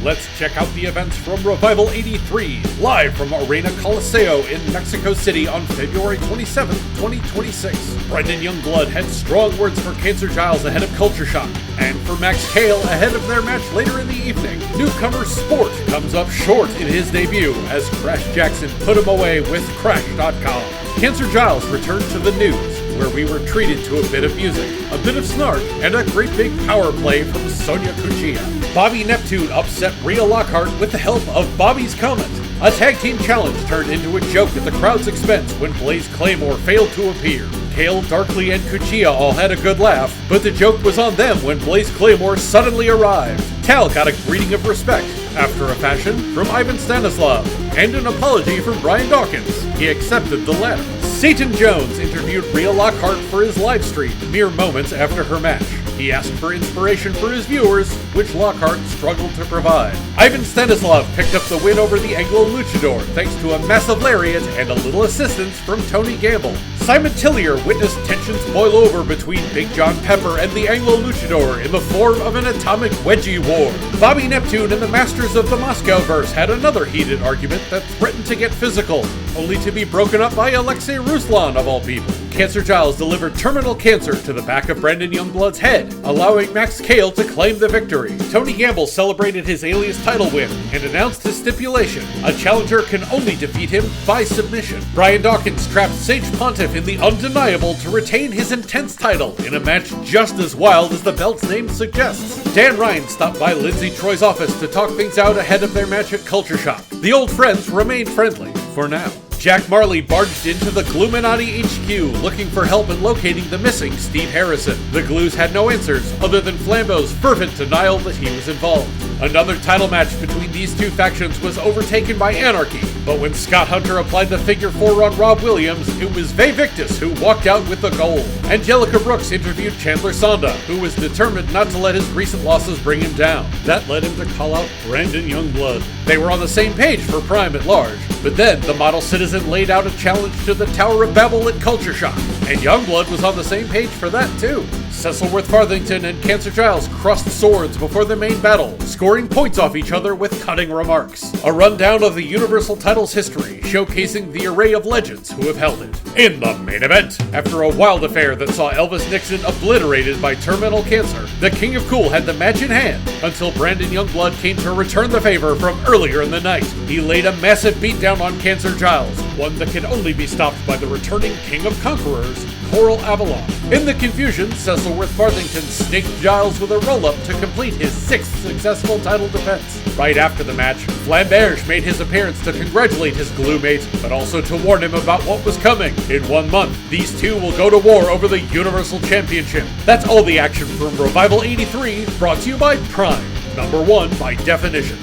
Let's check out the events from ReVival 83, live from Arena Coliseo in Mexico City on February 27, 2026. Brendan Youngblood had strong words for Cancer Giles ahead of Culture Shock, and for Max Cale ahead of their match later in the evening. Newcomer Sport comes up short in his debut as Crash Jackson put him away with Crash.com. Cancer Giles returned to the news, where we were treated to a bit of music, a bit of snark, and a great big power play from Sonia Cuchilla. Bobby Neptune upset Rhea Lockhart with the help of Bobby's Comet. A tag team challenge turned into a joke at the crowd's expense when Blaze Claymore failed to appear. Kale, Darkley, and Cuchilla all had a good laugh, but the joke was on them when Blaze Claymore suddenly arrived. Tal got a greeting of respect, after a fashion, from Ivan Stanislav, and an apology from Brian Dawkins. He accepted the latter. Satan Jones interviewed Rhea Lockhart for his livestream mere moments after her match. He asked for inspiration for his viewers, which Lockhart struggled to provide. Ivan Stanislav picked up the win over the Anglo Luchador thanks to a massive lariat and a little assistance from Tony Gamble. Simon Tillier witnessed tensions boil over between Big John Pepper and the Anglo Luchador in the form of an atomic wedgie war. Bobby Neptune and the Masters of the Moscowverse had another heated argument that threatened to get physical, only to be broken up by Alexei Ruslan of all people. Cancer Giles delivered terminal cancer to the back of Brandon Youngblood's head, allowing Max Cale to claim the victory. Tony Gamble celebrated his Alias title win and announced his stipulation: a challenger can only defeat him by submission. Brian Dawkins trapped Sage Pontiff in the undeniable to retain his intense title in a match just as wild as the belt's name suggests. Dan Ryan stopped by Lindsay Troy's office to talk things out ahead of their match at Culture Shock. The old friends remained friendly, for now. Jack Marley barged into the Gluminati HQ looking for help in locating the missing Steve Harrison. The Glues had no answers other than Flambeau's fervent denial that he was involved. Another title match between these two factions was overtaken by Anarchy, but when Scott Hunter applied the figure 4 on Rob Williams, it was Vay Victus who walked out with the gold. Angelica Brooks interviewed Chandler Sonda, who was determined not to let his recent losses bring him down. That led him to call out Brandon Youngblood. They were on the same page for Prime at large, but then the model citizen laid out a challenge to the Tower of Babel at Culture Shock, and Youngblood was on the same page for that too. Cecilworth Farthington and Cancer Giles crossed swords before the main battle, scoring points off each other with cutting remarks. A rundown of the Universal title's history, showcasing the array of legends who have held it. In the main event, after a wild affair that saw Elvis Nixon obliterated by terminal cancer, the King of Cool had the match in hand until Brandon Youngblood came to return the favor from earlier in the night. He laid a massive beatdown on Cancer Giles, one that could only be stopped by the returning King of Conquerors, Coral Avalon. In the confusion, Cecilworth Farthington snaked Giles with a roll-up to complete his 6th successful title defense. Right after the match, Flamberge made his appearance to congratulate his glue mate, but also to warn him about what was coming. In 1 month, these two will go to war over the Universal Championship. That's all the action from ReVival 83, brought to you by Prime, #1 by definition.